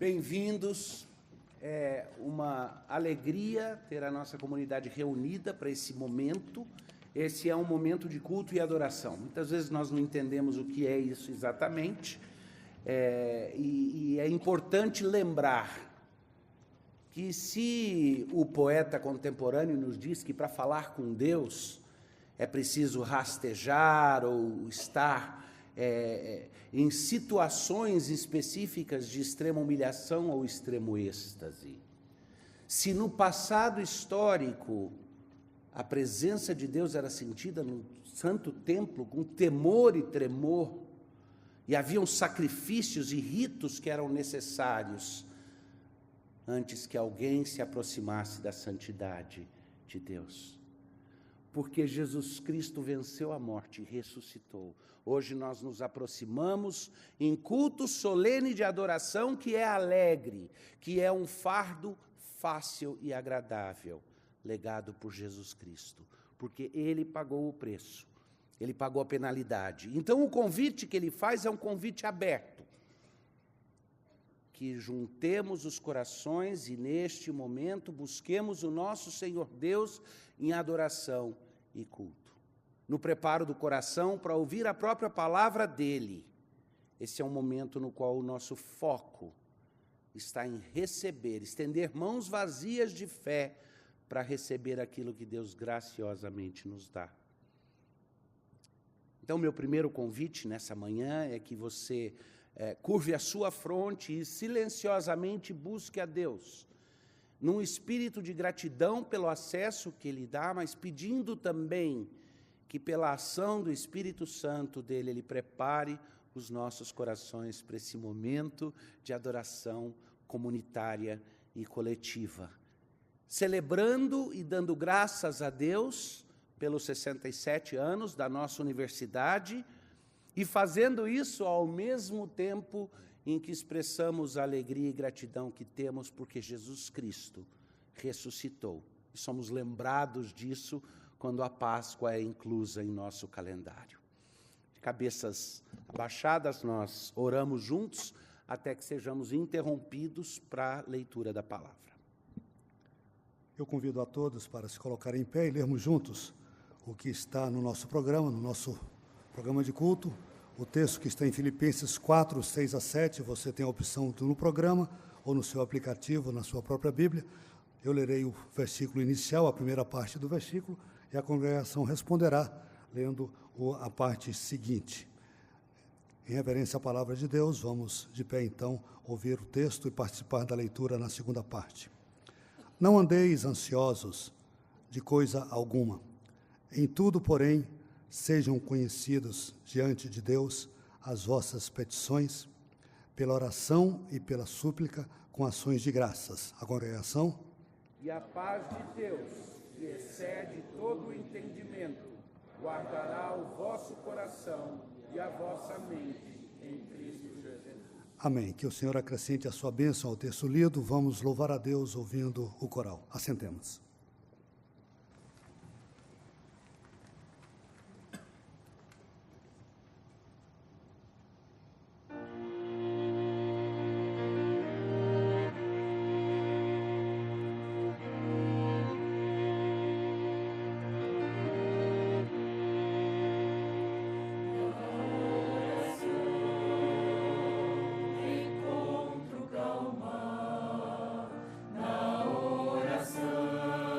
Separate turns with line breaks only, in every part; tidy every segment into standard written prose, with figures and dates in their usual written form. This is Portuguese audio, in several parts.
Bem-vindos, é uma alegria ter a nossa comunidade reunida para esse momento. Esse é um momento de culto e adoração. Muitas vezes nós não entendemos o que é isso exatamente, e é importante lembrar que se o poeta contemporâneo nos diz que para falar com Deus é preciso rastejar ou estar em situações específicas de extrema humilhação ou extremo êxtase. Se no passado histórico a presença de Deus era sentida no santo templo com temor e tremor, e haviam sacrifícios e ritos que eram necessários antes que alguém se aproximasse da santidade de Deus. Porque Jesus Cristo venceu a morte e ressuscitou. Hoje nós nos aproximamos em culto solene de adoração que é alegre, que é um fardo fácil e agradável, legado por Jesus Cristo, porque Ele pagou o preço, Ele pagou a penalidade. Então o convite que Ele faz é um convite aberto, que juntemos os corações e neste momento busquemos o nosso Senhor Deus em adoração e culto. No preparo do coração para ouvir a própria palavra dEle. Esse é um momento no qual o nosso foco está em receber, estender mãos vazias de fé para receber aquilo que Deus graciosamente nos dá. Então, meu primeiro convite nessa manhã é que você curve a sua fronte e silenciosamente busque a Deus, num espírito de gratidão pelo acesso que Ele dá, mas pedindo também que pela ação do Espírito Santo dele, Ele prepare os nossos corações para esse momento de adoração comunitária e coletiva. Celebrando e dando graças a Deus pelos 67 anos da nossa universidade e fazendo isso ao mesmo tempo em que expressamos a alegria e gratidão que temos porque Jesus Cristo ressuscitou. E somos lembrados disso quando a Páscoa é inclusa em nosso calendário. De cabeças abaixadas, nós oramos juntos até que sejamos interrompidos para a leitura da palavra.
Eu convido a todos para se colocarem em pé e lermos juntos o que está no nosso programa de culto. O texto que está em Filipenses 4, 6 a 7, você tem a opção no programa ou no seu aplicativo, na sua própria Bíblia. Eu lerei o versículo inicial, a primeira parte do versículo, e a congregação responderá lendo a parte seguinte. Em reverência à palavra de Deus, vamos de pé então ouvir o texto e participar da leitura na segunda parte. Não andeis ansiosos de coisa alguma. Em tudo, porém, sejam conhecidos diante de Deus as vossas petições, pela oração e pela súplica, com ações de graças. A congregação.
E a paz de Deus, que excede todo o entendimento, guardará o vosso coração e a vossa mente em Cristo Jesus.
Amém. Que o Senhor acrescente a sua bênção ao texto lido. Vamos louvar a Deus ouvindo o coral. Assentemos.
Na oração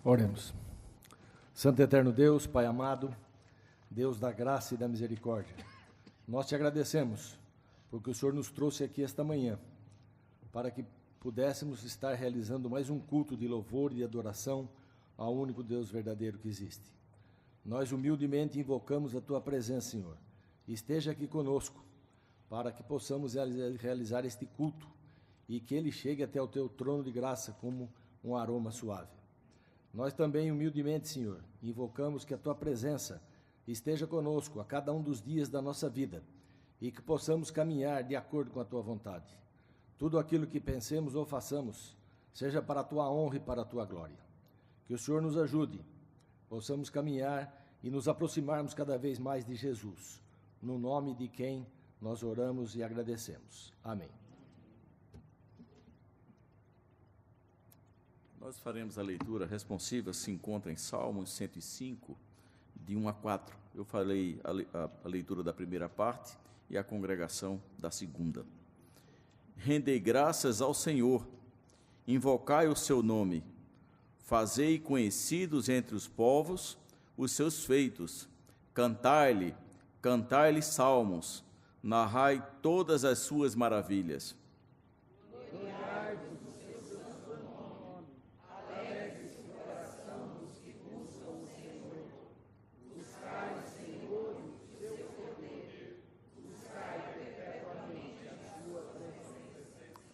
Oremos. Santo e eterno Deus, Pai amado, Deus da graça e da misericórdia, nós te agradecemos porque o Senhor nos trouxe aqui esta manhã para que pudéssemos estar realizando mais um culto de louvor e de adoração ao único Deus verdadeiro que existe. Nós humildemente invocamos a tua presença, Senhor, e esteja aqui conosco para que possamos realizar este culto e que ele chegue até o teu trono de graça como um aroma suave. Nós também, humildemente, Senhor, invocamos que a tua presença esteja conosco a cada um dos dias da nossa vida e que possamos caminhar de acordo com a tua vontade. Tudo aquilo que pensemos ou façamos, seja para a tua honra e para a tua glória. Que o Senhor nos ajude, possamos caminhar e nos aproximarmos cada vez mais de Jesus, no nome de quem nós oramos e agradecemos. Amém.
Nós faremos a leitura responsiva, se encontra em Salmos 105, de 1 a 4. Eu falei a leitura da primeira parte e a congregação da segunda. Rendei graças ao Senhor, invocai o seu nome, fazei conhecidos entre os povos os seus feitos, cantai-lhe salmos, narrai todas as suas maravilhas.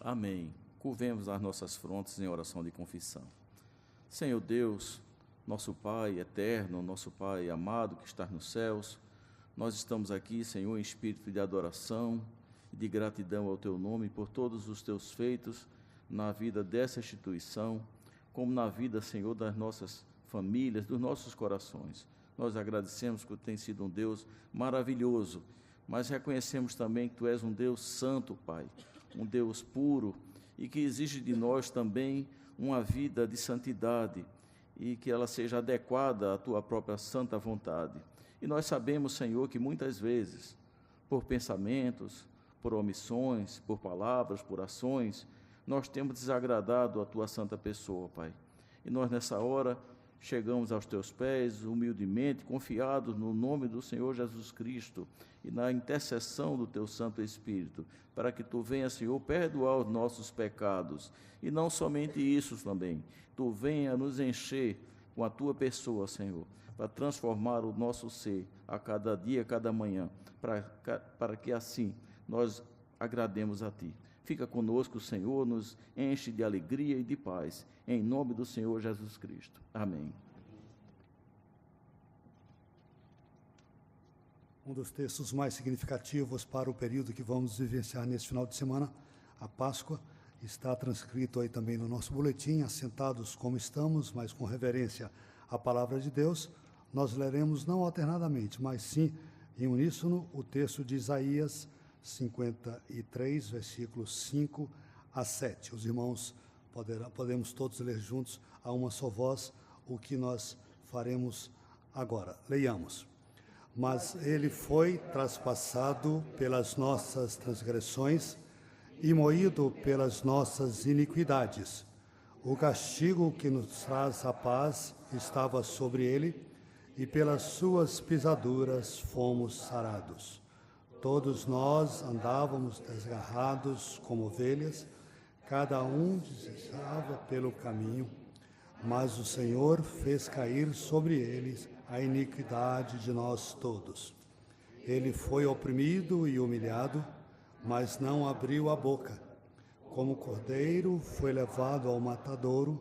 Amém. Curvemos as nossas frontes em oração de confissão. Senhor Deus, nosso Pai eterno, nosso Pai amado que está nos céus, nós estamos aqui, Senhor, em espírito de adoração e de gratidão ao Teu nome por todos os Teus feitos na vida dessa instituição, como na vida, Senhor, das nossas famílias, dos nossos corações. Nós agradecemos que Tu tens sido um Deus maravilhoso, mas reconhecemos também que Tu és um Deus santo, Pai, um Deus puro e que exige de nós também uma vida de santidade e que ela seja adequada à Tua própria santa vontade. E nós sabemos, Senhor, que muitas vezes, por pensamentos, por omissões, por palavras, por ações, nós temos desagradado a Tua santa pessoa, Pai. E nós nessa hora chegamos aos Teus pés, humildemente, confiados no nome do Senhor Jesus Cristo e na intercessão do Teu Santo Espírito, para que Tu venha, Senhor, perdoar os nossos pecados. E não somente isso também, Tu venha nos encher com a Tua pessoa, Senhor, para transformar o nosso ser a cada dia, a cada manhã, para que assim nós agrademos a Ti. Fica conosco, Senhor, nos enche de alegria e de paz, em nome do Senhor Jesus Cristo. Amém.
Um dos textos mais significativos para o período que vamos vivenciar nesse final de semana, a Páscoa, está transcrito aí também no nosso boletim, assentados como estamos, mas com reverência à palavra de Deus. Nós leremos não alternadamente, mas sim em uníssono o texto de Isaías 53, versículos 5 a 7. Os irmãos podemos todos ler juntos a uma só voz o que nós faremos agora. Leiamos. Mas ele foi traspassado pelas nossas transgressões e moído pelas nossas iniquidades. O castigo que nos traz a paz estava sobre ele, e pelas suas pisaduras fomos sarados. Todos nós andávamos desgarrados como ovelhas, cada um deslizava pelo caminho, mas o Senhor fez cair sobre eles a iniquidade de nós todos. Ele foi oprimido e humilhado, mas não abriu a boca. Como cordeiro foi levado ao matadouro,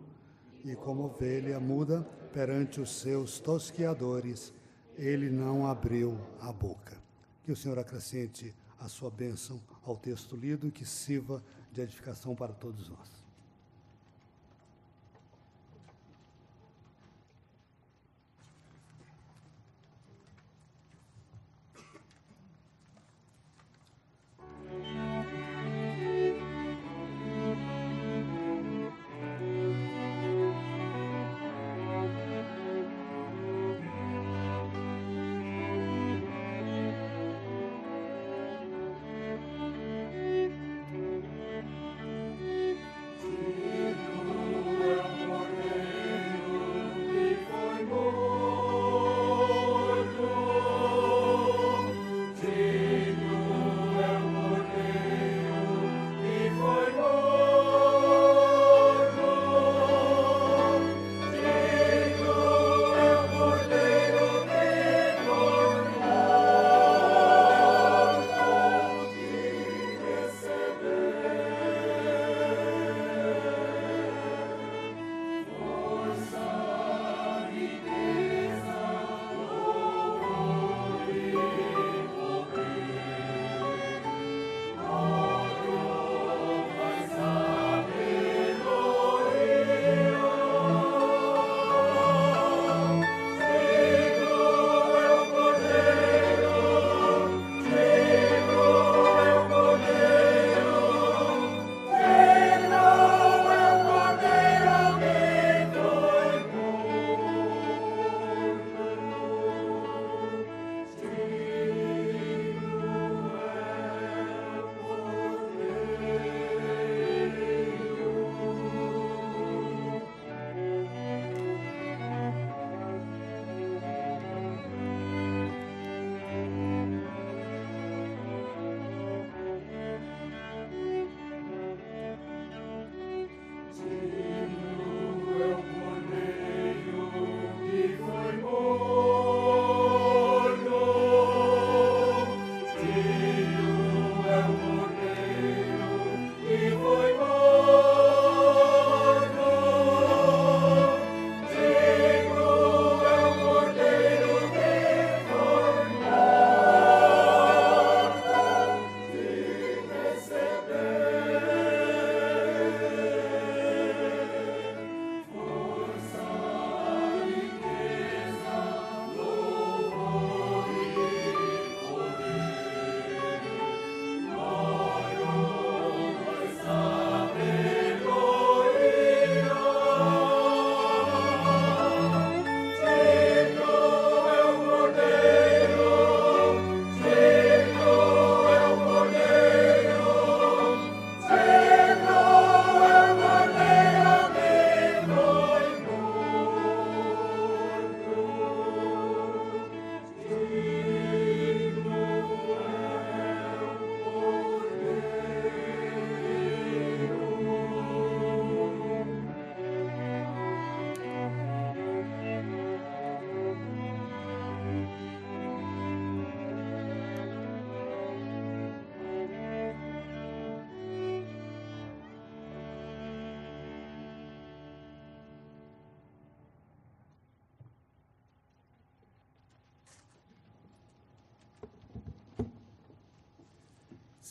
e como ovelha muda perante os seus tosqueadores, ele não abriu a boca. Que o Senhor acrescente a sua bênção ao texto lido e que sirva de edificação para todos nós.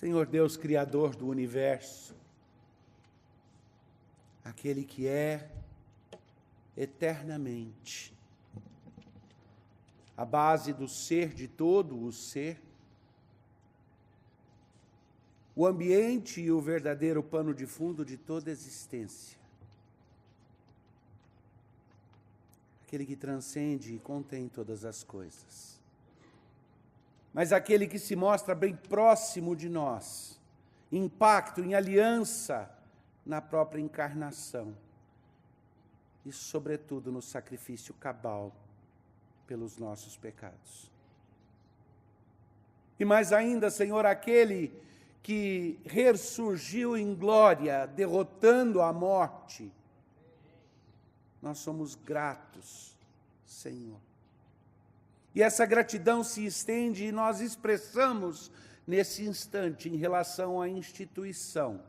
Senhor Deus, Criador do universo, aquele que é eternamente a base do ser, de todo o ser, o ambiente e o verdadeiro pano de fundo de toda a existência. Aquele que transcende e contém todas as coisas. Mas aquele que se mostra bem próximo de nós, em pacto, em aliança, na própria encarnação. E, sobretudo, no sacrifício cabal pelos nossos pecados. E mais ainda, Senhor, aquele que ressurgiu em glória, derrotando a morte. Nós somos gratos, Senhor. E essa gratidão se estende e nós expressamos nesse instante em relação à instituição,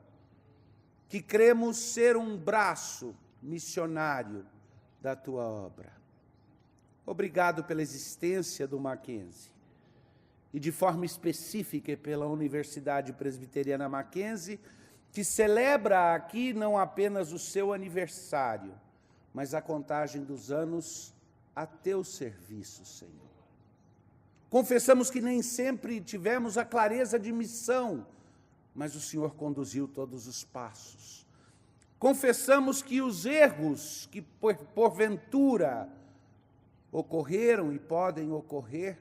que cremos ser um braço missionário da tua obra. Obrigado pela existência do Mackenzie e de forma específica pela Universidade Presbiteriana Mackenzie, que celebra aqui não apenas o seu aniversário, mas a contagem dos anos a teu serviço, Senhor. Confessamos que nem sempre tivemos a clareza de missão, mas o Senhor conduziu todos os passos. Confessamos que os erros que porventura ocorreram e podem ocorrer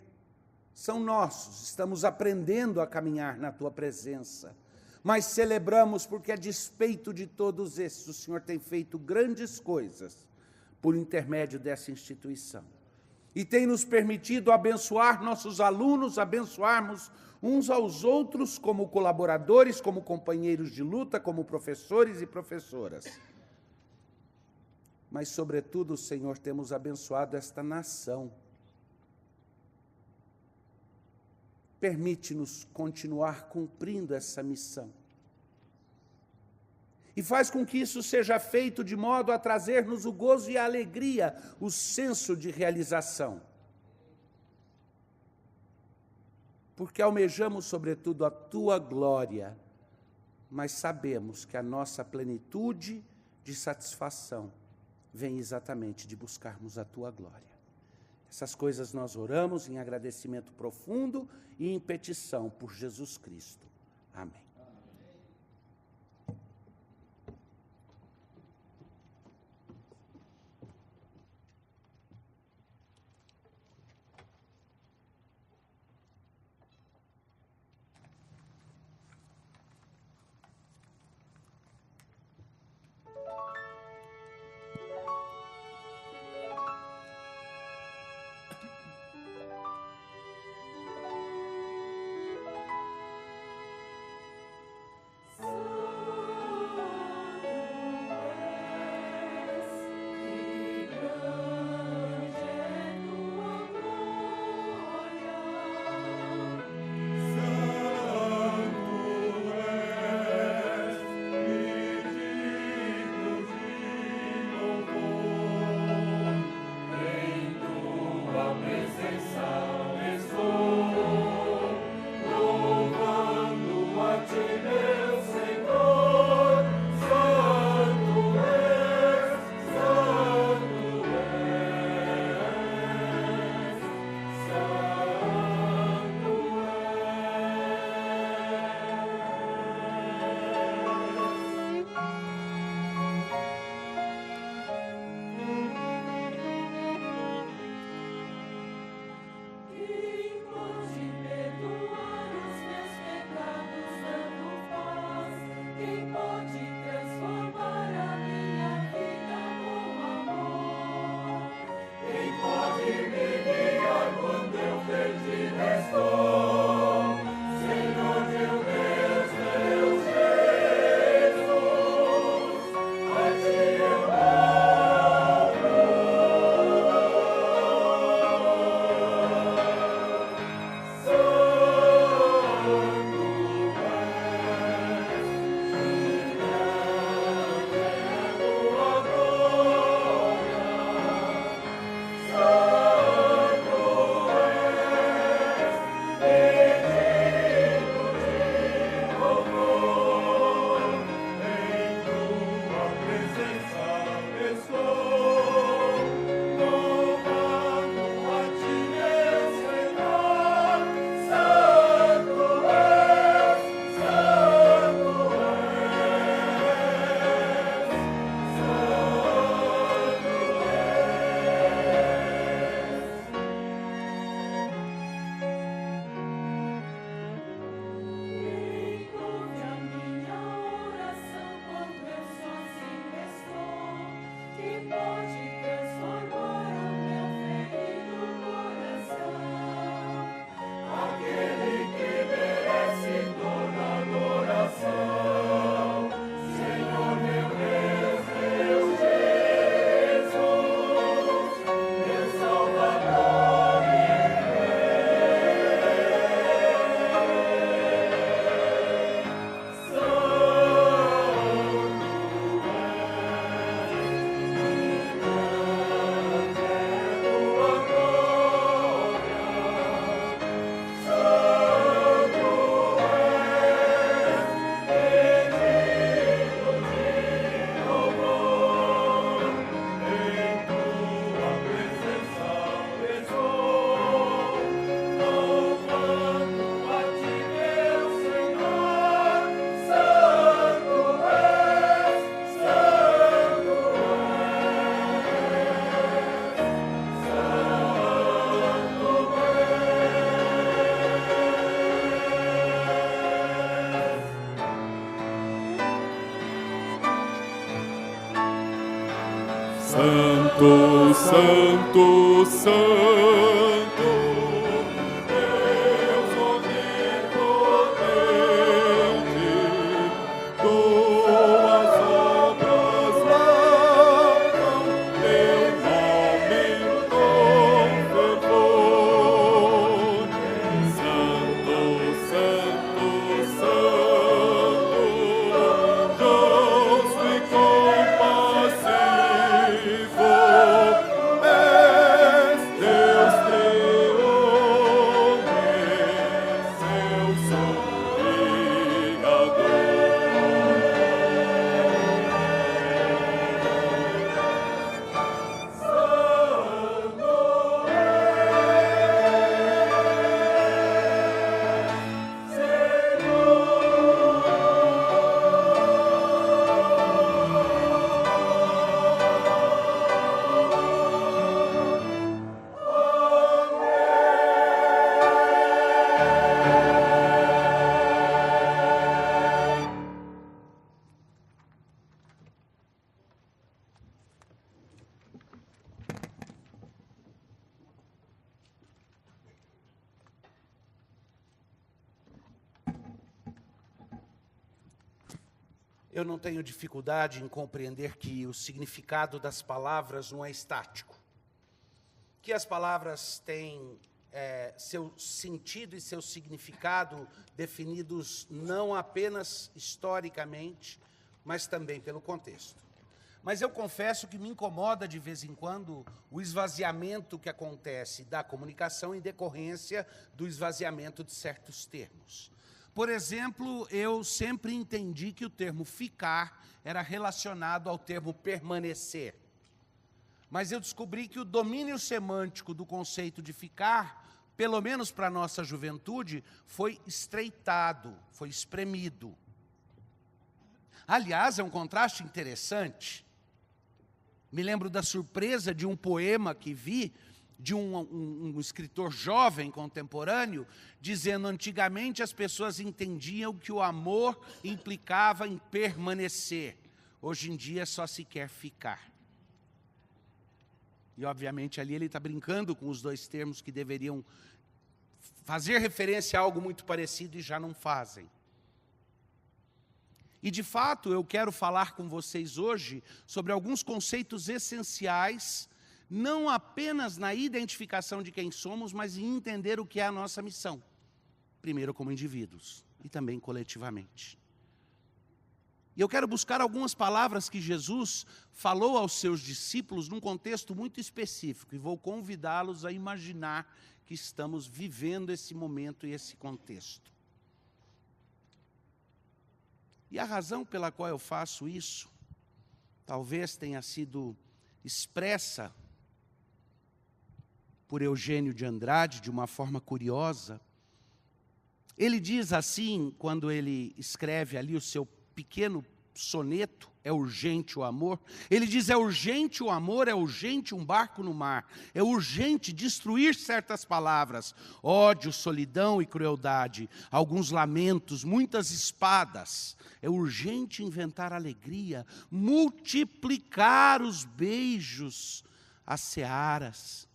são nossos, estamos aprendendo a caminhar na tua presença, mas celebramos porque a despeito de todos esses, o Senhor tem feito grandes coisas por intermédio dessa instituição. E tem nos permitido abençoar nossos alunos, abençoarmos uns aos outros como colaboradores, como companheiros de luta, como professores e professoras. Mas, sobretudo, Senhor, temos abençoado esta nação. Permite-nos continuar cumprindo essa missão. E faz com que isso seja feito de modo a trazer-nos o gozo e a alegria, o senso de realização. Porque almejamos, sobretudo, a tua glória, mas sabemos que a nossa plenitude de satisfação vem exatamente de buscarmos a tua glória. Essas coisas nós oramos em agradecimento profundo e em petição por Jesus Cristo. Amém.
Santo, Santo, Santo, Deus onipotente, tuas obras louvam, teu nome com fervor. Santo, Santo, Santo, justo e compassivo, és Deus triunfante, seu
Eu não tenho dificuldade em compreender que o significado das palavras não é estático. Que as palavras têm seu sentido e seu significado definidos não apenas historicamente, mas também pelo contexto. Mas eu confesso que me incomoda de vez em quando o esvaziamento que acontece da comunicação em decorrência do esvaziamento de certos termos. Por exemplo, eu sempre entendi que o termo ficar era relacionado ao termo permanecer. Mas eu descobri que o domínio semântico do conceito de ficar, pelo menos para a nossa juventude, foi estreitado, foi espremido. Aliás, é um contraste interessante. Me lembro da surpresa de um poema que vi, de um escritor jovem contemporâneo, dizendo: antigamente as pessoas entendiam que o amor implicava em permanecer. Hoje em dia só se quer ficar. E, obviamente, ali ele está brincando com os dois termos que deveriam fazer referência a algo muito parecido e já não fazem. E, de fato, eu quero falar com vocês hoje sobre alguns conceitos essenciais, não apenas na identificação de quem somos, mas em entender o que é a nossa missão. Primeiro como indivíduos e também coletivamente. E eu quero buscar algumas palavras que Jesus falou aos seus discípulos num contexto muito específico, e vou convidá-los a imaginar que estamos vivendo esse momento e esse contexto. E a razão pela qual eu faço isso, talvez tenha sido expressa por Eugênio de Andrade, de uma forma curiosa. Ele diz assim, quando ele escreve ali o seu pequeno soneto, é urgente o amor. Ele diz, é urgente o amor, é urgente um barco no mar, é urgente destruir certas palavras, ódio, solidão e crueldade, alguns lamentos, muitas espadas. É urgente inventar alegria, multiplicar os beijos, as searas.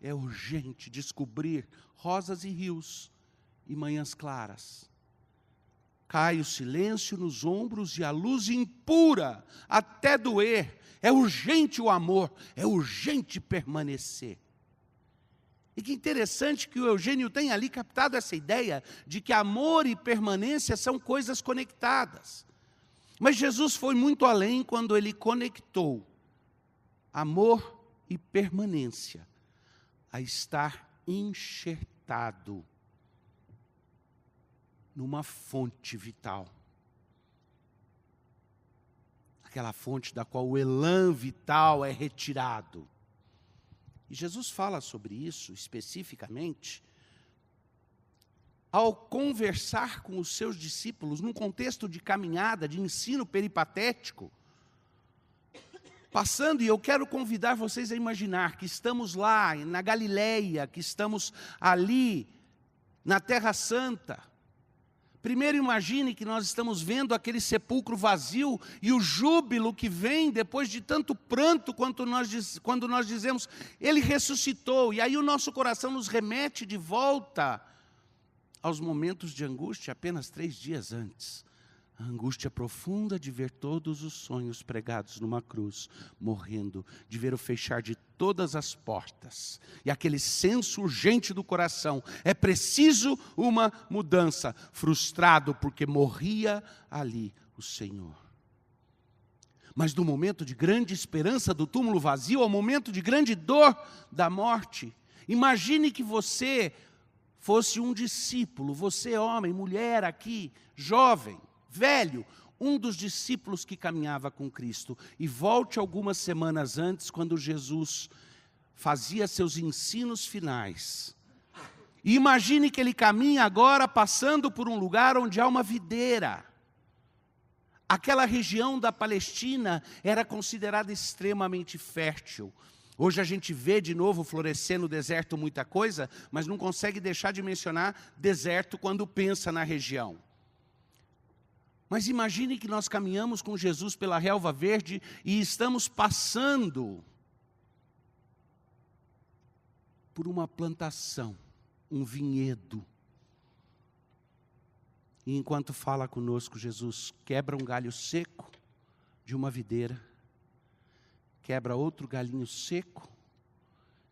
É urgente descobrir rosas e rios e manhãs claras. Cai o silêncio nos ombros e a luz impura até doer. É urgente o amor, é urgente permanecer. E que interessante que o Eugênio tenha ali captado essa ideia de que amor e permanência são coisas conectadas. Mas Jesus foi muito além quando ele conectou amor e permanência a estar enxertado numa fonte vital. Aquela fonte da qual o elan vital é retirado. E Jesus fala sobre isso especificamente ao conversar com os seus discípulos num contexto de caminhada, de ensino peripatético. Passando, e eu quero convidar vocês a imaginar que estamos lá na Galileia, que estamos ali na Terra Santa. Primeiro imagine que nós estamos vendo aquele sepulcro vazio e o júbilo que vem depois de tanto pranto quando nós dizemos, ele ressuscitou. E aí o nosso coração nos remete de volta aos momentos de angústia apenas 3 dias antes. A angústia profunda de ver todos os sonhos pregados numa cruz, morrendo, de ver o fechar de todas as portas. E aquele senso urgente do coração, é preciso uma mudança, frustrado porque morria ali o Senhor. Mas do momento de grande esperança do túmulo vazio ao momento de grande dor da morte, imagine que você fosse um discípulo, você homem, mulher aqui, jovem, velho, um dos discípulos que caminhava com Cristo, e volte algumas semanas antes, quando Jesus fazia seus ensinos finais. E imagine que ele caminha agora passando por um lugar onde há uma videira. Aquela região da Palestina era considerada extremamente fértil. Hoje a gente vê de novo florescer no deserto muita coisa, mas não consegue deixar de mencionar deserto quando pensa na região. Mas imagine que nós caminhamos com Jesus pela relva verde e estamos passando por uma plantação, um vinhedo. E enquanto fala conosco, Jesus quebra um galho seco de uma videira, quebra outro galhinho seco.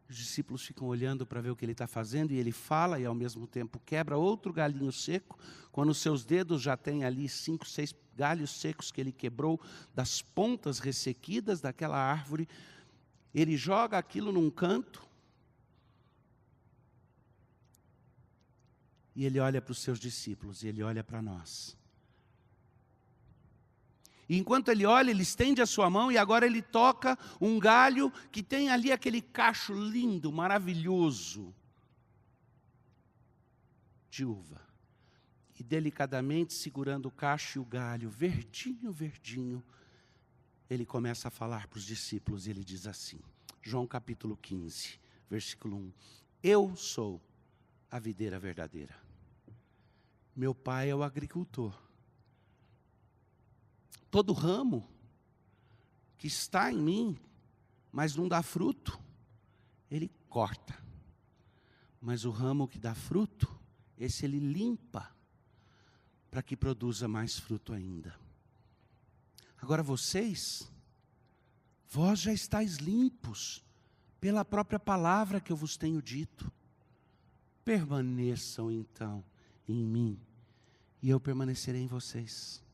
Os discípulos ficam olhando para ver o que ele está fazendo, e ele fala, e ao mesmo tempo quebra outro galhinho seco, quando os seus dedos já têm ali 5, 6 galhos secos que ele quebrou, das pontas ressequidas daquela árvore, ele joga aquilo num canto, e ele olha para os seus discípulos, e ele olha para nós. E enquanto ele olha, ele estende a sua mão e agora ele toca um galho que tem ali aquele cacho lindo, maravilhoso de uva. E delicadamente segurando o cacho e o galho, verdinho, verdinho, ele começa a falar para os discípulos e ele diz assim, João capítulo 15, versículo 1. Eu sou a videira verdadeira. Meu pai é o agricultor. Todo ramo que está em mim, mas não dá fruto, ele corta. Mas o ramo que dá fruto, esse ele limpa, para que produza mais fruto ainda. Agora vós já estáis limpos, pela própria palavra que eu vos tenho dito. Permaneçam então em mim, e eu permanecerei em vocês.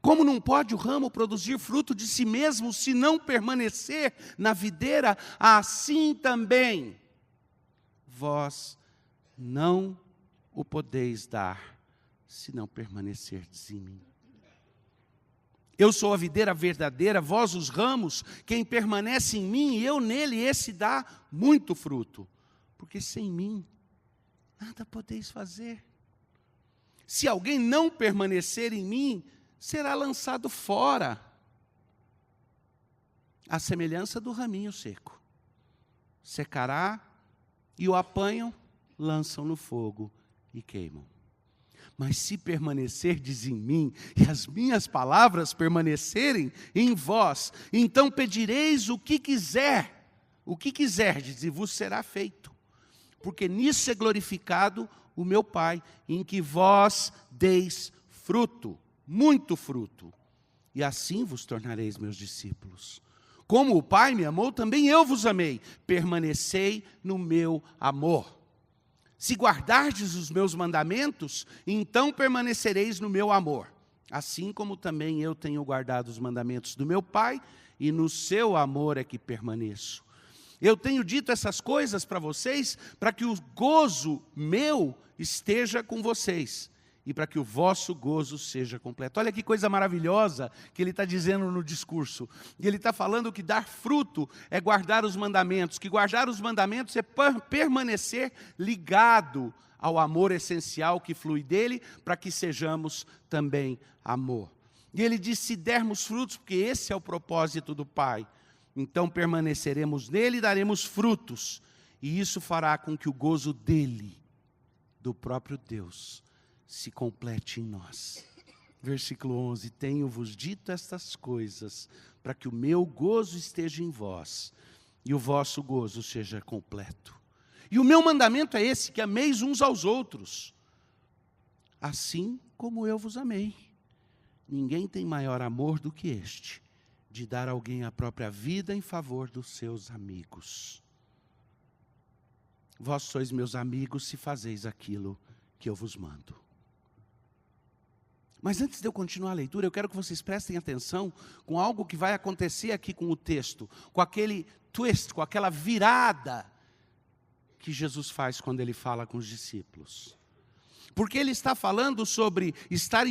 Como não pode o ramo produzir fruto de si mesmo, se não permanecer na videira, assim também vós não o podeis dar, se não permanecerdes em mim. Eu sou a videira verdadeira, vós os ramos, quem permanece em mim e eu nele, esse dá muito fruto. Porque sem mim, nada podeis fazer. Se alguém não permanecer em mim, será lançado fora, à semelhança do raminho seco. Secará e o apanham, lançam no fogo e queimam. Mas se permanecerdes em mim, e as minhas palavras permanecerem em vós, então pedireis o que quiserdes, e vos será feito. Porque nisso é glorificado o meu Pai, em que vós deis fruto, muito fruto, e assim vos tornareis meus discípulos. Como o Pai me amou, também eu vos amei. Permanecei no meu amor. Se guardardes os meus mandamentos, então permanecereis no meu amor. Assim como também eu tenho guardado os mandamentos do meu Pai, e no seu amor é que permaneço. Eu tenho dito essas coisas para vocês, para que o gozo meu esteja com vocês, e para que o vosso gozo seja completo. Olha que coisa maravilhosa que ele está dizendo no discurso. E ele está falando que dar fruto é guardar os mandamentos, que guardar os mandamentos é permanecer ligado ao amor essencial que flui dele, para que sejamos também amor. E ele diz, se dermos frutos, porque esse é o propósito do Pai, então permaneceremos nele e daremos frutos. E isso fará com que o gozo dele, do próprio Deus, se complete em nós. Versículo 11, tenho-vos dito estas coisas, para que o meu gozo esteja em vós, e o vosso gozo seja completo. E o meu mandamento é esse, que ameis uns aos outros, assim como eu vos amei. Ninguém tem maior amor do que este, de dar a alguém a própria vida em favor dos seus amigos. Vós sois meus amigos se fazeis aquilo que eu vos mando. Mas antes de eu continuar a leitura, eu quero que vocês prestem atenção com algo que vai acontecer aqui com o texto, com aquele twist, com aquela virada que Jesus faz quando ele fala com os discípulos. Porque ele está falando sobre estar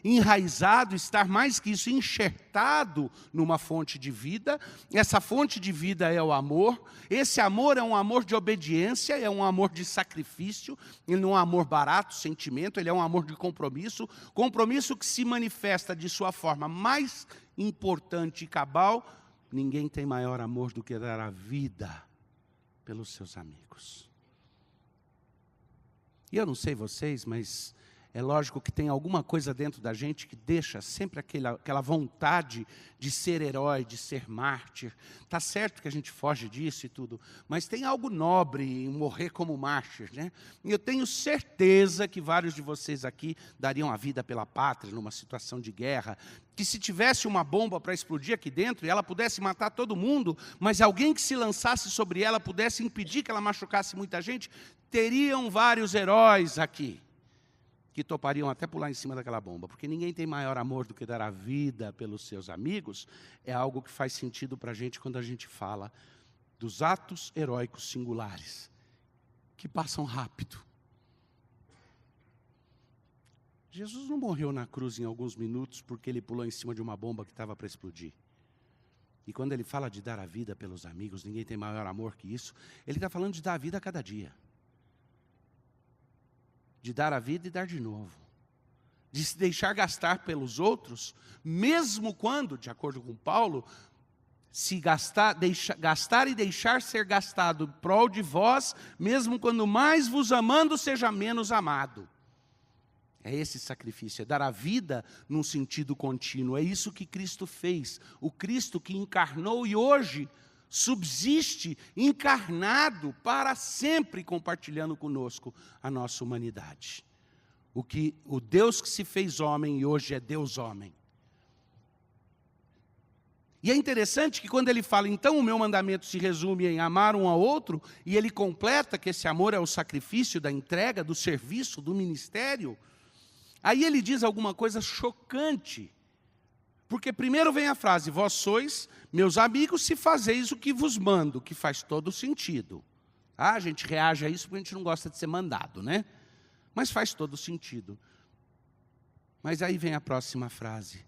enraizado, estar mais que isso, enxertado numa fonte de vida. Essa fonte de vida é o amor. Esse amor é um amor de obediência, é um amor de sacrifício. Ele não é um amor barato, sentimento, ele é um amor de compromisso. Compromisso que se manifesta de sua forma mais importante e cabal. Ninguém tem maior amor do que dar a vida pelos seus amigos. E eu não sei vocês, mas é lógico que tem alguma coisa dentro da gente que deixa sempre aquela vontade de ser herói, de ser mártir. Está certo que a gente foge disso e tudo, mas tem algo nobre em morrer como mártir, né? E eu tenho certeza que vários de vocês aqui dariam a vida pela pátria numa situação de guerra, que se tivesse uma bomba para explodir aqui dentro e ela pudesse matar todo mundo, mas alguém que se lançasse sobre ela pudesse impedir que ela machucasse muita gente, teriam vários heróis aqui que topariam até pular em cima daquela bomba, porque ninguém tem maior amor do que dar a vida pelos seus amigos. É algo que faz sentido para a gente quando a gente fala dos atos heróicos singulares, que passam rápido. Jesus não morreu na cruz em alguns minutos porque ele pulou em cima de uma bomba que estava para explodir. E quando ele fala de dar a vida pelos amigos, ninguém tem maior amor que isso, ele está falando de dar a vida a cada dia. De dar a vida e dar de novo. De se deixar gastar pelos outros, mesmo quando, de acordo com Paulo, se gastar e deixar ser gastado em prol de vós, mesmo quando mais vos amando, seja menos amado. É esse sacrifício, é dar a vida num sentido contínuo. É isso que Cristo fez. O Cristo que encarnou e hoje subsiste encarnado para sempre, compartilhando conosco a nossa humanidade. O Deus que se fez homem e hoje é Deus homem. E é interessante que quando ele fala, então o meu mandamento se resume em amar um ao outro, e ele completa que esse amor é o sacrifício da entrega, do serviço, do ministério, aí ele diz alguma coisa chocante. Porque primeiro vem a frase, vós sois meus amigos se fazeis o que vos mando, que faz todo sentido. A gente reage a isso porque a gente não gosta de ser mandado, né? Mas faz todo sentido. Mas aí vem a próxima frase,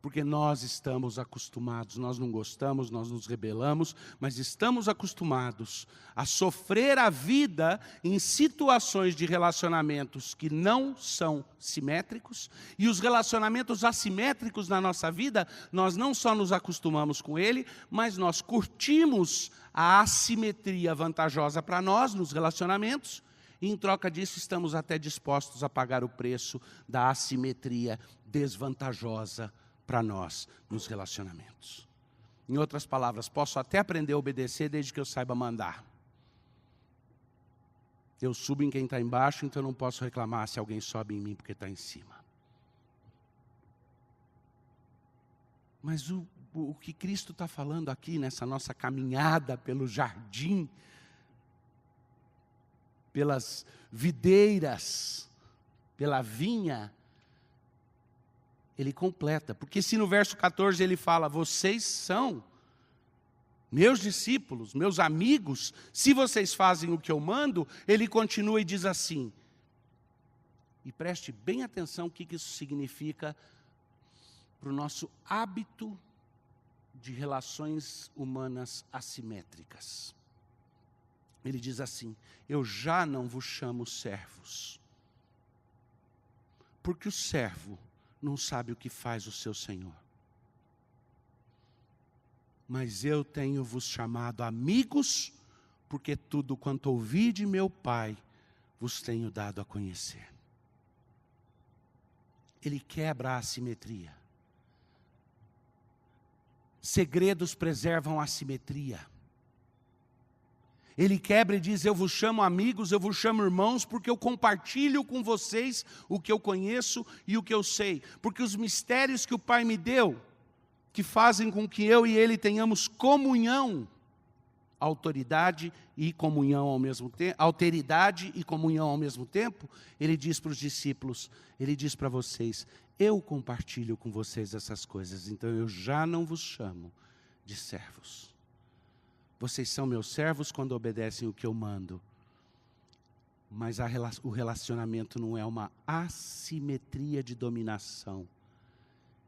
Porque nós estamos acostumados, nós não gostamos, nós nos rebelamos, mas estamos acostumados a sofrer a vida em situações de relacionamentos que não são simétricos, e os relacionamentos assimétricos na nossa vida, nós não só nos acostumamos com ele, mas nós curtimos a assimetria vantajosa para nós nos relacionamentos, e em troca disso estamos até dispostos a pagar o preço da assimetria desvantajosa para nós nos relacionamentos. Em outras palavras, posso até aprender a obedecer desde que eu saiba mandar. Eu subo em quem está embaixo, então eu não posso reclamar se alguém sobe em mim porque está em cima. Mas o que Cristo está falando aqui nessa nossa caminhada pelo jardim, pelas videiras, pela vinha, ele completa. Porque se no verso 14 ele fala, vocês são meus discípulos, meus amigos, se vocês fazem o que eu mando, ele continua e diz assim, e preste bem atenção o que isso significa para o nosso hábito de relações humanas assimétricas. Ele diz assim, eu já não vos chamo servos, porque o servo não sabe o que faz o seu Senhor. Mas eu tenho vos chamado amigos, porque tudo quanto ouvi de meu Pai, vos tenho dado a conhecer. Ele quebra a assimetria. Segredos preservam a assimetria. Ele quebra e diz, eu vos chamo amigos, eu vos chamo irmãos, porque eu compartilho com vocês o que eu conheço e o que eu sei. Porque os mistérios que o Pai me deu, que fazem com que eu e Ele tenhamos comunhão, autoridade e comunhão ao mesmo tempo, alteridade e comunhão ao mesmo tempo, Ele diz para os discípulos, Ele diz para vocês, eu compartilho com vocês essas coisas, então eu já não vos chamo de servos. Vocês são meus servos quando obedecem o que eu mando. Mas o relacionamento não é uma assimetria de dominação,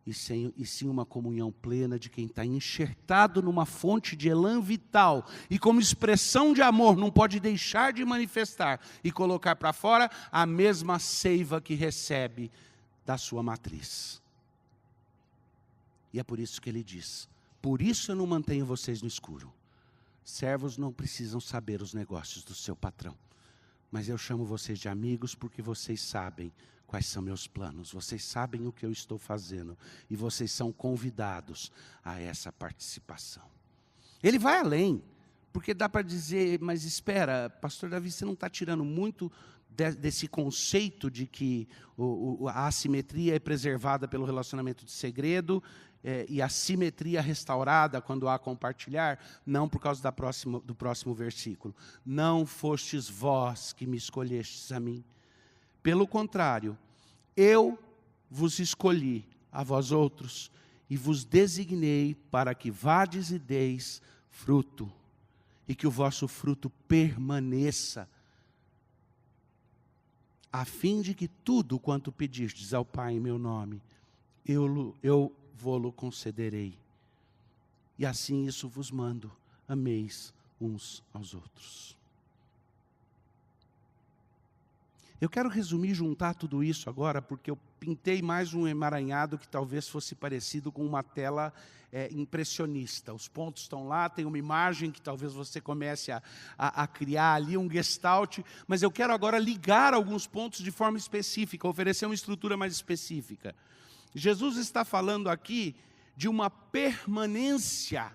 e sim uma comunhão plena de quem está enxertado numa fonte de elan vital, e como expressão de amor não pode deixar de manifestar e colocar para fora a mesma seiva que recebe da sua matriz. E é por isso que ele diz, por isso eu não mantenho vocês no escuro. Servos não precisam saber os negócios do seu patrão, mas eu chamo vocês de amigos porque vocês sabem quais são meus planos, vocês sabem o que eu estou fazendo, e vocês são convidados a essa participação. Ele vai além, porque dá para dizer, mas espera, pastor Davi, você não está tirando muito desse conceito de que a assimetria é preservada pelo relacionamento de segredo, e a simetria restaurada quando há compartilhar? Não, por causa do próximo versículo. Não fostes vós que me escolhestes a mim. Pelo contrário, eu vos escolhi a vós outros e vos designei para que vades e deis fruto, e que o vosso fruto permaneça, a fim de que tudo quanto pedirdes ao Pai em meu nome, eu vô-lo concederei. E assim isso vos mando, ameis uns aos outros. Eu quero resumir, juntar tudo isso agora, porque eu pintei mais um emaranhado que talvez fosse parecido com uma tela impressionista. Os pontos estão lá, tem uma imagem que talvez você comece a criar ali, um gestalt, mas eu quero agora ligar alguns pontos de forma específica, oferecer uma estrutura mais específica. Jesus está falando aqui de uma permanência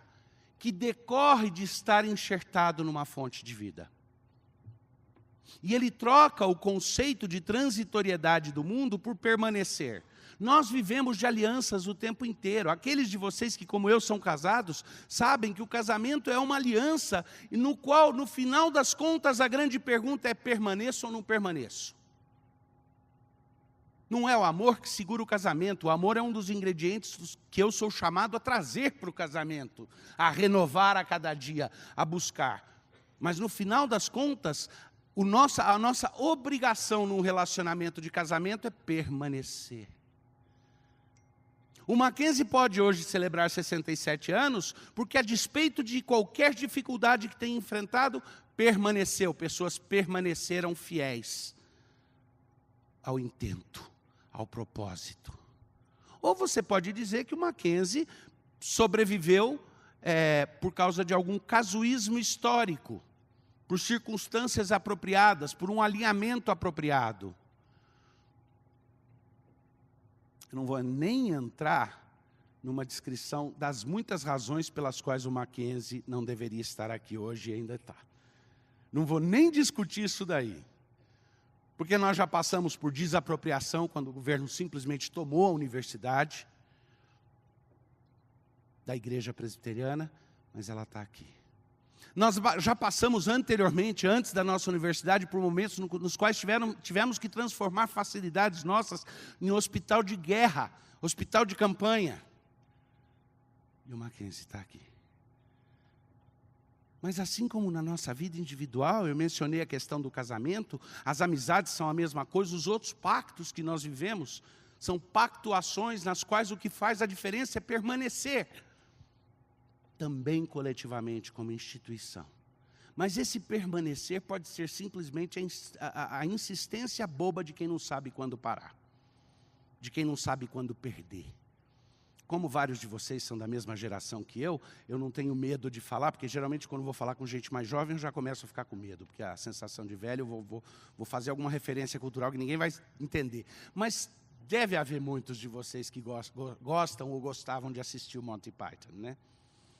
que decorre de estar enxertado numa fonte de vida. E ele troca o conceito de transitoriedade do mundo por permanecer. Nós vivemos de alianças o tempo inteiro. Aqueles de vocês que, como eu, são casados, sabem que o casamento é uma aliança, no qual, no final das contas, a grande pergunta é: permaneço ou não permaneço? Não é o amor que segura o casamento. O amor é um dos ingredientes que eu sou chamado a trazer para o casamento, a renovar a cada dia, a buscar. Mas no final das contas, a nossa obrigação num relacionamento de casamento é permanecer. O Mackenzie pode hoje celebrar 67 anos, porque a despeito de qualquer dificuldade que tenha enfrentado, permaneceu, pessoas permaneceram fiéis ao intento, ao propósito. Ou você pode dizer que o Mackenzie sobreviveu por causa de algum casuísmo histórico, por circunstâncias apropriadas, por um alinhamento apropriado. Eu não vou nem entrar numa descrição das muitas razões pelas quais o Mackenzie não deveria estar aqui hoje e ainda está. Não vou nem discutir isso daí. Porque nós já passamos por desapropriação, quando o governo simplesmente tomou a universidade da igreja presbiteriana, mas ela está aqui. Nós já passamos anteriormente, antes da nossa universidade, por momentos nos quais tivemos que transformar facilidades nossas em hospital de guerra, hospital de campanha. E o Mackenzie está aqui. Mas assim como na nossa vida individual, eu mencionei a questão do casamento, as amizades são a mesma coisa, os outros pactos que nós vivemos são pactuações nas quais o que faz a diferença é permanecer. Também coletivamente, como instituição. Mas esse permanecer pode ser simplesmente a insistência boba de quem não sabe quando parar, de quem não sabe quando perder. Como vários de vocês são da mesma geração que eu não tenho medo de falar, porque geralmente quando vou falar com gente mais jovem, eu já começo a ficar com medo, porque a sensação de velho, eu vou fazer alguma referência cultural que ninguém vai entender. Mas deve haver muitos de vocês que gostam ou gostavam de assistir o Monty Python, né?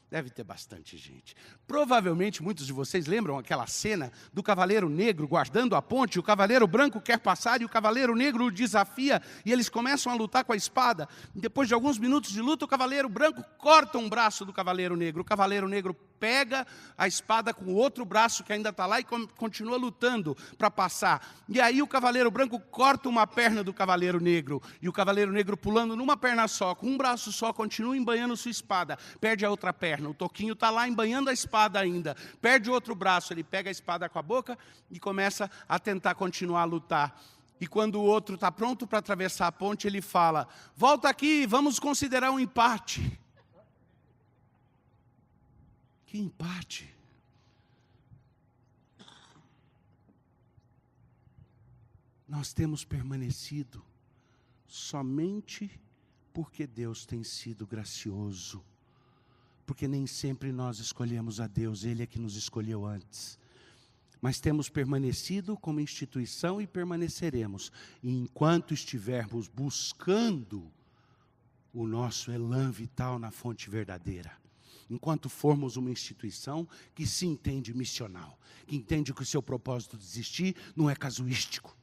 Deve ter bastante gente. Provavelmente muitos de vocês lembram aquela cena do cavaleiro negro guardando a ponte, o cavaleiro branco quer passar e o cavaleiro negro o desafia e eles começam a lutar com a espada. E depois de alguns minutos de luta, o cavaleiro branco corta um braço do cavaleiro negro. O cavaleiro negro pega a espada com o outro braço que ainda está lá e continua lutando para passar. E aí o cavaleiro branco corta uma perna do cavaleiro negro. E o cavaleiro negro, pulando numa perna só, com um braço só, continua embanhando sua espada. Perde a outra perna. O toquinho está lá embanhando a espada ainda. Perde o outro braço, ele pega a espada com a boca e começa a tentar continuar a lutar. E quando o outro está pronto para atravessar a ponte, ele fala: volta aqui, vamos considerar um empate. Que empate? Nós temos permanecido somente porque Deus tem sido gracioso. Porque nem sempre nós escolhemos a Deus, Ele é que nos escolheu antes. Mas temos permanecido como instituição e permaneceremos. E enquanto estivermos buscando o nosso elan vital na fonte verdadeira. Enquanto formos uma instituição que se entende missional, que entende que o seu propósito de existir não é casuístico.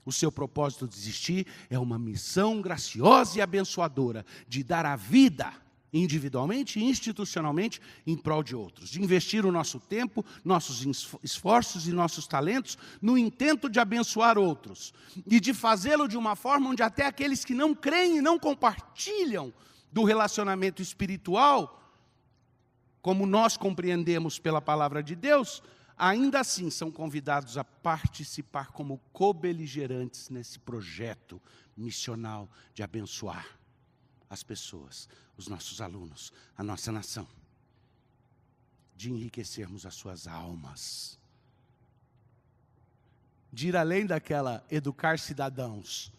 O seu propósito de existir é uma missão graciosa e abençoadora de dar a vida individualmente e institucionalmente em prol de outros, de investir o nosso tempo, nossos esforços e nossos talentos no intento de abençoar outros e de fazê-lo de uma forma onde até aqueles que não creem e não compartilham do relacionamento espiritual, como nós compreendemos pela palavra de Deus, ainda assim são convidados a participar como co-beligerantes nesse projeto missional de abençoar as pessoas, os nossos alunos, a nossa nação, de enriquecermos as suas almas, de ir além daquela educar cidadãos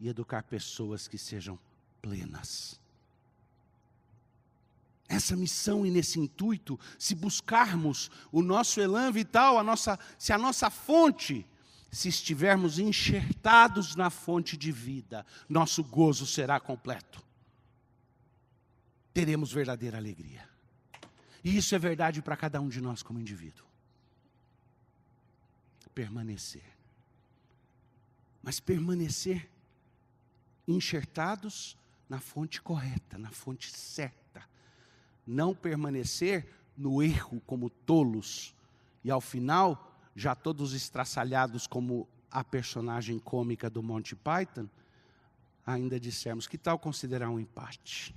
e educar pessoas que sejam plenas. Essa missão e nesse intuito, se buscarmos o nosso elan vital, se a nossa fonte, se estivermos enxertados na fonte de vida, nosso gozo será completo. Teremos verdadeira alegria. E isso é verdade para cada um de nós como indivíduo. Permanecer. Mas permanecer enxertados na fonte correta, na fonte certa. Não permanecer no erro como tolos. E ao final, já todos estraçalhados como a personagem cômica do Monty Python, ainda dissermos, que tal considerar um empate?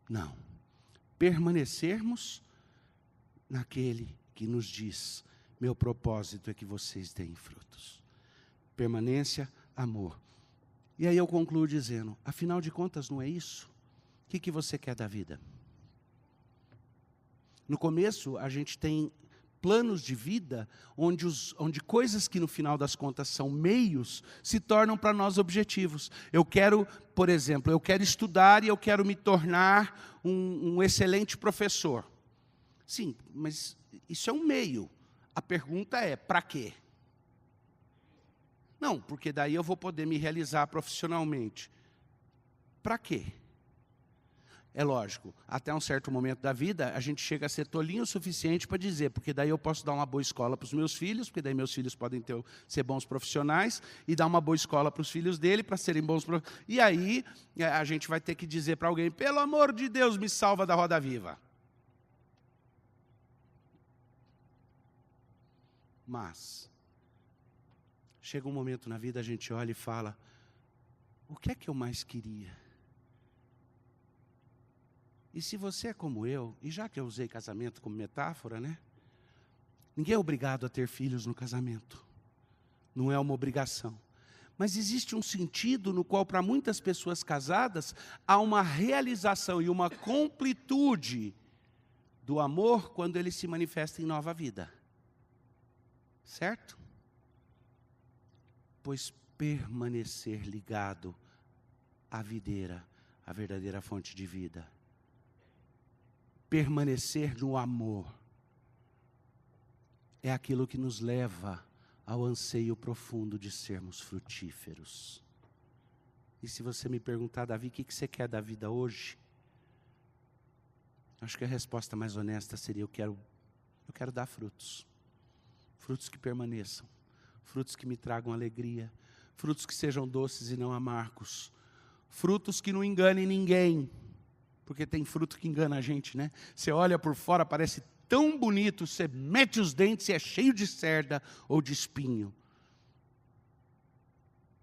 Não. Permanecermos naquele que nos diz, meu propósito é que vocês deem frutos. Permanência, amor. E aí eu concluo dizendo, afinal de contas não é isso? O que você quer da vida? No começo a gente tem planos de vida onde coisas que no final das contas são meios se tornam para nós objetivos. Eu quero, por exemplo, eu quero estudar e eu quero me tornar um excelente professor. Sim, mas isso é um meio. A pergunta é, para quê? Não, porque daí eu vou poder me realizar profissionalmente. Para quê? É lógico, até um certo momento da vida, a gente chega a ser tolinho o suficiente para dizer, porque daí eu posso dar uma boa escola para os meus filhos, porque daí meus filhos podem ser bons profissionais, e dar uma boa escola para os filhos dele, para serem bons profissionais. E aí, a gente vai ter que dizer para alguém, pelo amor de Deus, me salva da roda viva. Mas, chega um momento na vida, a gente olha e fala, o que é que eu mais queria? E se você é como eu, e já que eu usei casamento como metáfora, né? Ninguém é obrigado a ter filhos no casamento. Não é uma obrigação. Mas existe um sentido no qual, para muitas pessoas casadas, há uma realização e uma completude do amor quando ele se manifesta em nova vida. Certo? Pois permanecer ligado à videira, à verdadeira fonte de vida. Permanecer no amor é aquilo que nos leva ao anseio profundo de sermos frutíferos. E se você me perguntar, Davi, o que você quer da vida hoje? Acho que a resposta mais honesta seria, eu quero dar frutos. Frutos que permaneçam. Frutos que me tragam alegria. Frutos que sejam doces e não amargos. Frutos que não enganem ninguém. Porque tem fruto que engana a gente, né? Você olha por fora, parece tão bonito, você mete os dentes e é cheio de cerda ou de espinho.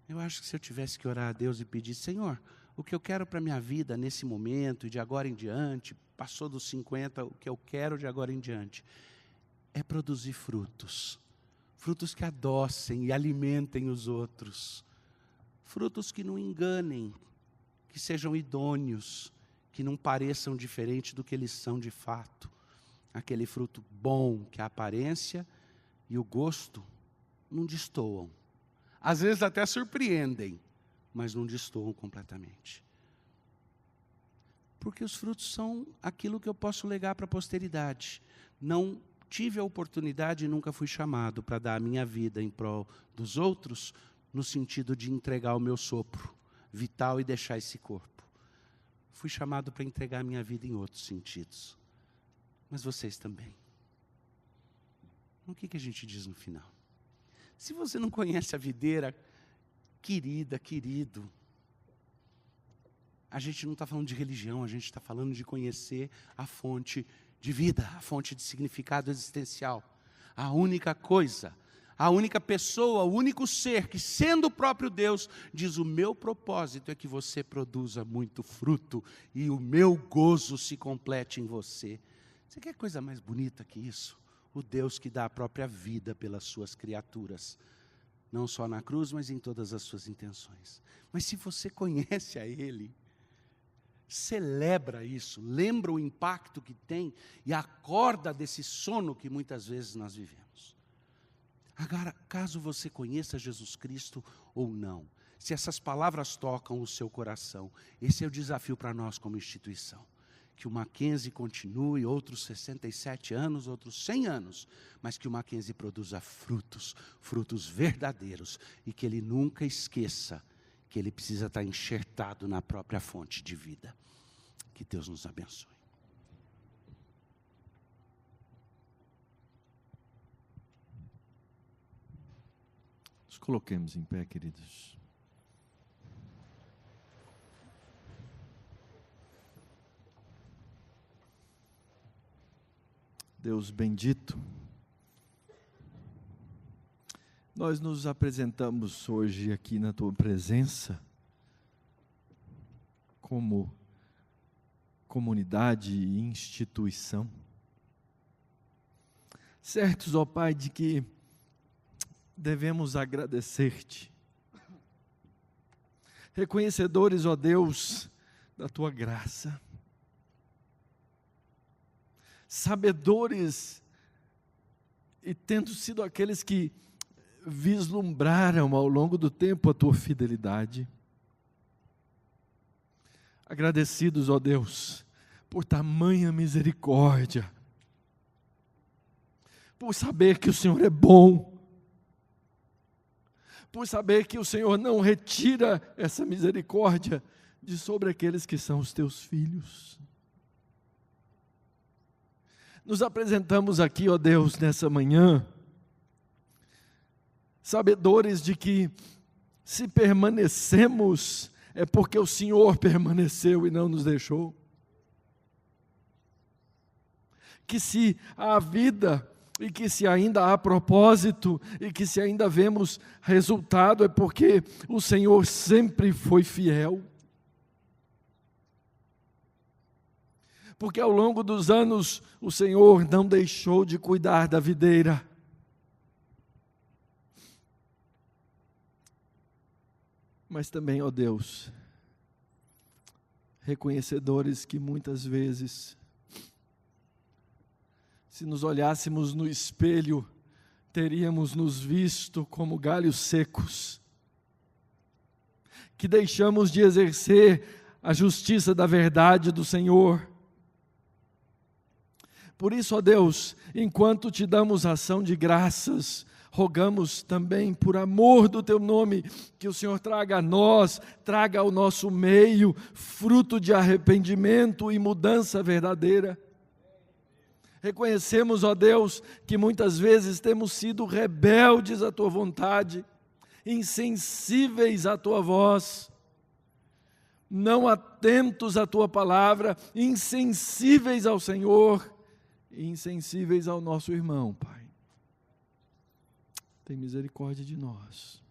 Eu acho que se eu tivesse que orar a Deus e pedir, Senhor, o que eu quero para a minha vida nesse momento e de agora em diante, passou dos 50, o que eu quero de agora em diante, é produzir frutos. Frutos que adocem e alimentem os outros. Frutos que não enganem, que sejam idôneos, que não pareçam diferente do que eles são de fato. Aquele fruto bom que a aparência e o gosto não destoam. Às vezes até surpreendem, mas não destoam completamente. Porque os frutos são aquilo que eu posso legar para a posteridade. Não tive a oportunidade e nunca fui chamado para dar a minha vida em prol dos outros, no sentido de entregar o meu sopro vital e deixar esse corpo. Fui chamado para entregar a minha vida em outros sentidos. Mas vocês também. O que a gente diz no final? Se você não conhece a videira, querida, querido, a gente não está falando de religião, a gente está falando de conhecer a fonte de vida, a fonte de significado existencial. A única coisa, a única pessoa, o único ser que, sendo o próprio Deus, diz: o meu propósito é que você produza muito fruto e o meu gozo se complete em você. Você quer coisa mais bonita que isso? O Deus que dá a própria vida pelas suas criaturas. Não só na cruz, mas em todas as suas intenções. Mas se você conhece a Ele, celebra isso, lembra o impacto que tem e acorda desse sono que muitas vezes nós vivemos. Agora, caso você conheça Jesus Cristo ou não, se essas palavras tocam o seu coração, esse é o desafio para nós como instituição. Que o Mackenzie continue outros 67 anos, outros 100 anos, mas que o Mackenzie produza frutos, frutos verdadeiros, e que ele nunca esqueça que ele precisa estar enxertado na própria fonte de vida. Que Deus nos abençoe.
Nos coloquemos em pé, queridos. Deus bendito, nós nos apresentamos hoje aqui na Tua presença como comunidade e instituição, certos, ó Pai, de que devemos agradecer-te, reconhecedores, ó Deus, da tua graça, sabedores e tendo sido aqueles que vislumbraram ao longo do tempo a tua fidelidade. Agradecidos, ó Deus, por tamanha misericórdia, por saber que o Senhor é bom, por saber que o Senhor não retira essa misericórdia de sobre aqueles que são os teus filhos. Nos apresentamos aqui, ó Deus, nessa manhã, sabedores de que se permanecemos, é porque o Senhor permaneceu e não nos deixou. Que se há vida, e que se ainda há propósito, e que se ainda vemos resultado, é porque o Senhor sempre foi fiel. Porque ao longo dos anos, o Senhor não deixou de cuidar da videira. Mas também, ó Deus, reconhecedores que muitas vezes, se nos olhássemos no espelho, teríamos nos visto como galhos secos, que deixamos de exercer a justiça da verdade do Senhor. Por isso, ó Deus, enquanto te damos ação de graças, rogamos também, por amor do teu nome, que o Senhor traga a nós, traga ao nosso meio, fruto de arrependimento e mudança verdadeira. Reconhecemos, ó Deus, que muitas vezes temos sido rebeldes à tua vontade, insensíveis à tua voz, não atentos à tua palavra, insensíveis ao Senhor, insensíveis ao nosso irmão, Pai. Tem misericórdia de nós.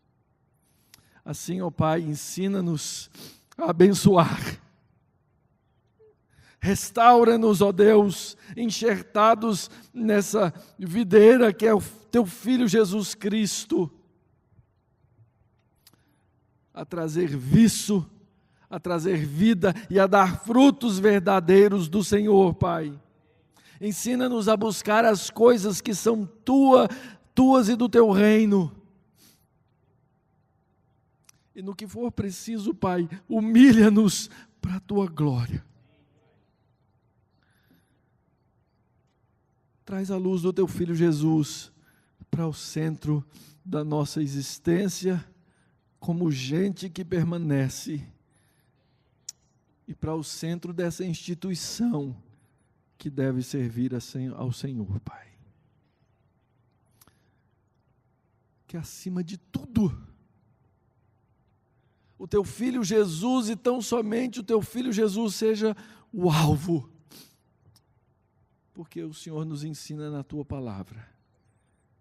Assim, ó Pai, ensina-nos a abençoar. Restaura-nos, ó Deus, enxertados nessa videira que é o teu Filho Jesus Cristo, a trazer viço, a trazer vida e a dar frutos verdadeiros do Senhor, Pai. Ensina-nos a buscar as coisas que são tuas e do teu reino. E no que for preciso, Pai, humilha-nos para a tua glória. Traz a luz do teu Filho Jesus para o centro da nossa existência, como gente que permanece, e para o centro dessa instituição que deve servir ao Senhor, Pai. Que acima de tudo, o teu Filho Jesus, e tão somente o teu Filho Jesus, seja o alvo, porque o Senhor nos ensina na tua palavra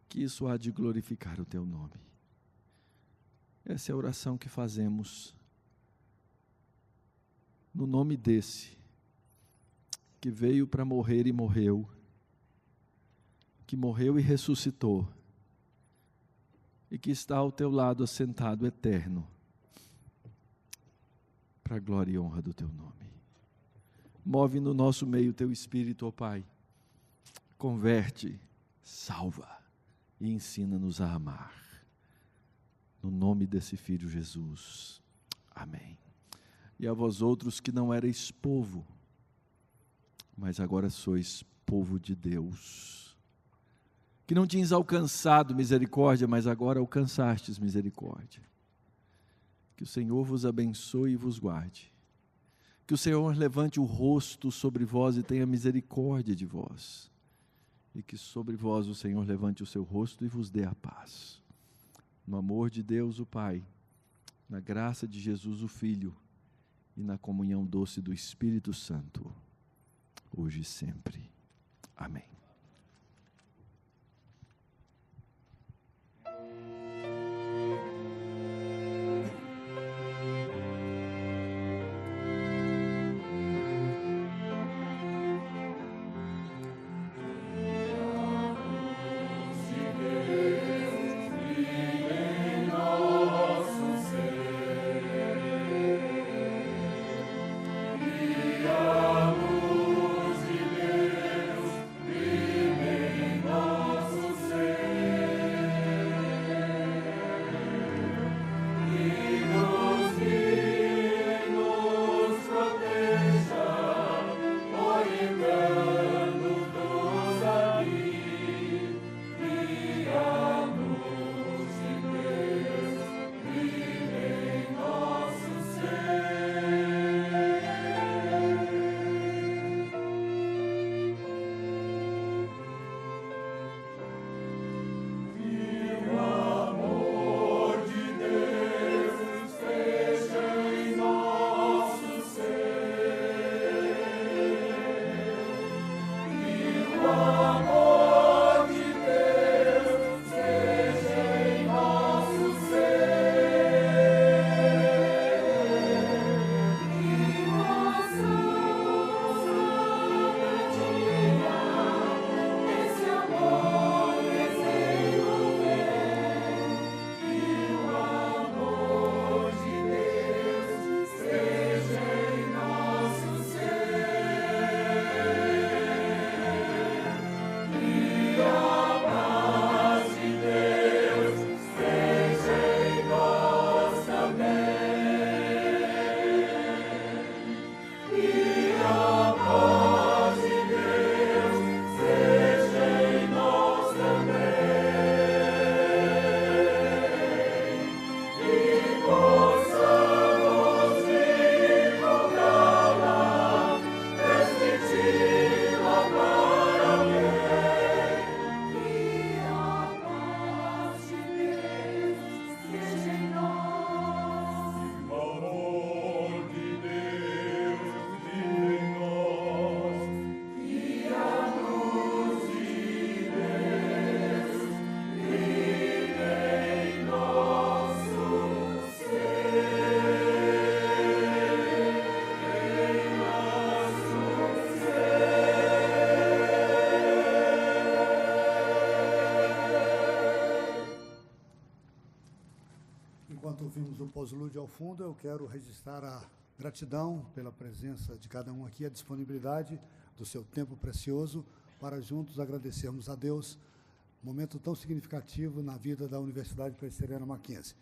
que isso há de glorificar o teu nome. Essa é a oração que fazemos no nome desse que veio para morrer e morreu, que morreu e ressuscitou, e que está ao teu lado assentado eterno, para a glória e honra do teu nome. Move no nosso meio o teu Espírito, ó Pai, converte, salva e ensina-nos a amar. No nome desse Filho Jesus. Amém. E a vós outros que não erais povo, mas agora sois povo de Deus, que não tinhas alcançado misericórdia, mas agora alcançastes misericórdia. Que o Senhor vos abençoe e vos guarde. Que o Senhor levante o rosto sobre vós e tenha misericórdia de vós. E que sobre vós o Senhor levante o seu rosto e vos dê a paz. No amor de Deus o Pai, na graça de Jesus o Filho e na comunhão doce do Espírito Santo, hoje e sempre. Amém.
pós-lúdio ao fundo, eu quero registrar a gratidão pela presença de cada um aqui, a disponibilidade do seu tempo precioso para juntos agradecermos a Deus, momento tão significativo na vida da Universidade Presbiteriana Mackenzie.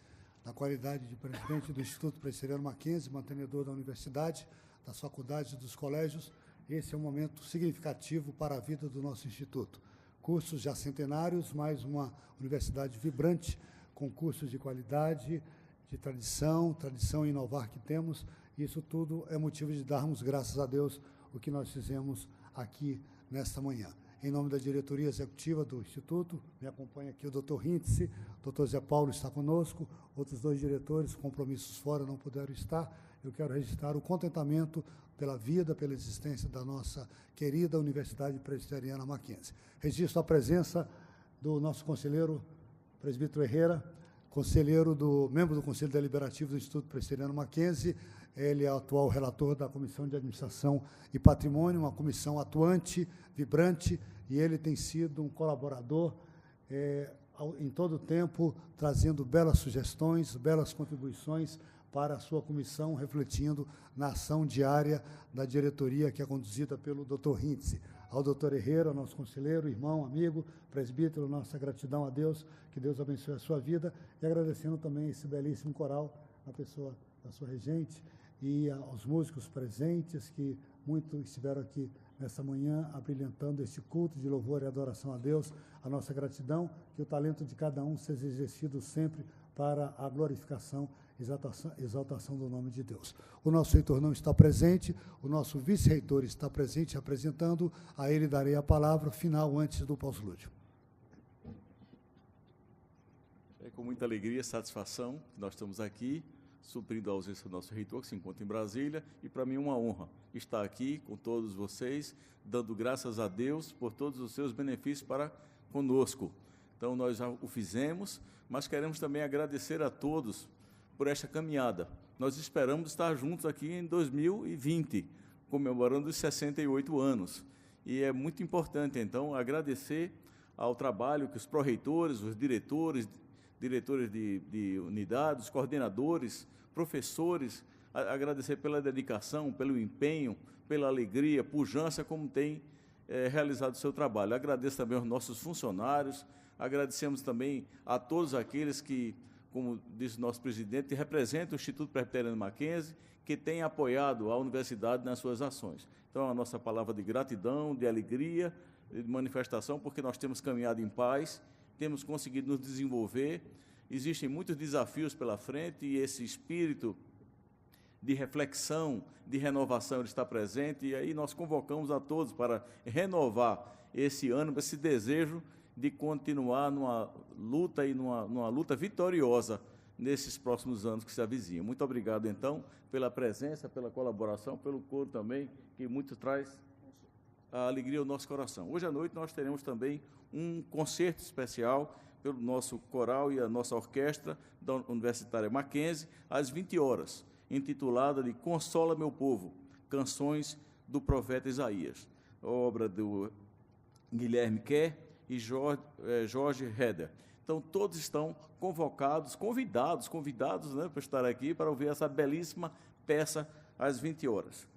Na qualidade de presidente do Instituto Presbiteriano Mackenzie, mantenedor da universidade, das faculdades e dos colégios, esse é um momento significativo para a vida do nosso instituto. Cursos já centenários, mais uma universidade vibrante, com cursos de qualidade, de tradição e inovar que temos. Isso tudo é motivo de darmos graças a Deus o que nós fizemos aqui nesta manhã. Em nome da diretoria executiva do Instituto, me acompanha aqui o Dr. Hintze, o Dr. Zé Paulo está conosco, outros 2 diretores, compromissos fora, não puderam estar. Eu quero registrar o contentamento pela vida, pela existência da nossa querida Universidade Presbiteriana Mackenzie. Registro a presença do nosso conselheiro presbítero Herrera, membro do Conselho Deliberativo do Instituto Presbiteriano Mackenzie. Ele é o atual relator da Comissão de Administração e Patrimônio, uma comissão atuante, vibrante, e ele tem sido um colaborador em todo o tempo, trazendo belas sugestões, belas contribuições para a sua comissão, refletindo na ação diária da diretoria que é conduzida pelo Dr. Hintze. Ao Dr. Herrera, nosso conselheiro, irmão, amigo, presbítero, nossa gratidão a Deus, que Deus abençoe a sua vida, e agradecendo também esse belíssimo coral, na pessoa da sua regente, e aos músicos presentes, que muito estiveram aqui nessa manhã, abrilhantando este culto de louvor e adoração a Deus, a nossa gratidão, que o talento de cada um seja exercido sempre para a glorificação e exaltação do nome de Deus. O nosso reitor não está presente, o nosso vice-reitor está presente, apresentando, a ele darei a palavra final antes do pós-lúdio.
É com muita alegria e satisfação que nós estamos aqui, suprindo a ausência do nosso reitor, que se encontra em Brasília, e para mim é uma honra estar aqui com todos vocês, dando graças a Deus por todos os seus benefícios para conosco. Então, nós já o fizemos, mas queremos também agradecer a todos por esta caminhada. Nós esperamos estar juntos aqui em 2020, comemorando os 68 anos. E é muito importante, então, agradecer ao trabalho que os pró-reitores, os diretores de unidades, coordenadores, professores, agradecer pela dedicação, pelo empenho, pela alegria, pujança, como tem realizado o seu trabalho. Agradeço também aos nossos funcionários, agradecemos também a todos aqueles que, como disse o nosso presidente, representam o Instituto Presbiteriano Mackenzie, que tem apoiado a universidade nas suas ações. Então, a nossa palavra de gratidão, de alegria, de manifestação, porque nós temos caminhado em paz, temos conseguido nos desenvolver, existem muitos desafios pela frente e esse espírito de reflexão, de renovação, ele está presente, e aí nós convocamos a todos para renovar esse ânimo, esse desejo de continuar numa luta e numa luta vitoriosa nesses próximos anos que se avizinham. Muito obrigado, então, pela presença, pela colaboração, pelo coro também, que muito traz a alegria ao nosso coração. Hoje à noite nós teremos também um concerto especial pelo nosso coral e a nossa orquestra da Universitária Mackenzie, às 20 horas, intitulada de Consola Meu Povo, Canções do Profeta Isaías, obra do Guilherme Kerr e Jorge Heder. Então, todos estão convidados, né, para estar aqui, para ouvir essa belíssima peça às 20 horas.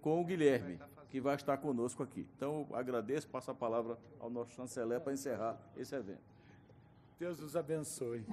Com o Guilherme, que vai estar conosco aqui. Então, eu agradeço, passo a palavra ao nosso chanceler para encerrar esse evento.
Deus nos abençoe.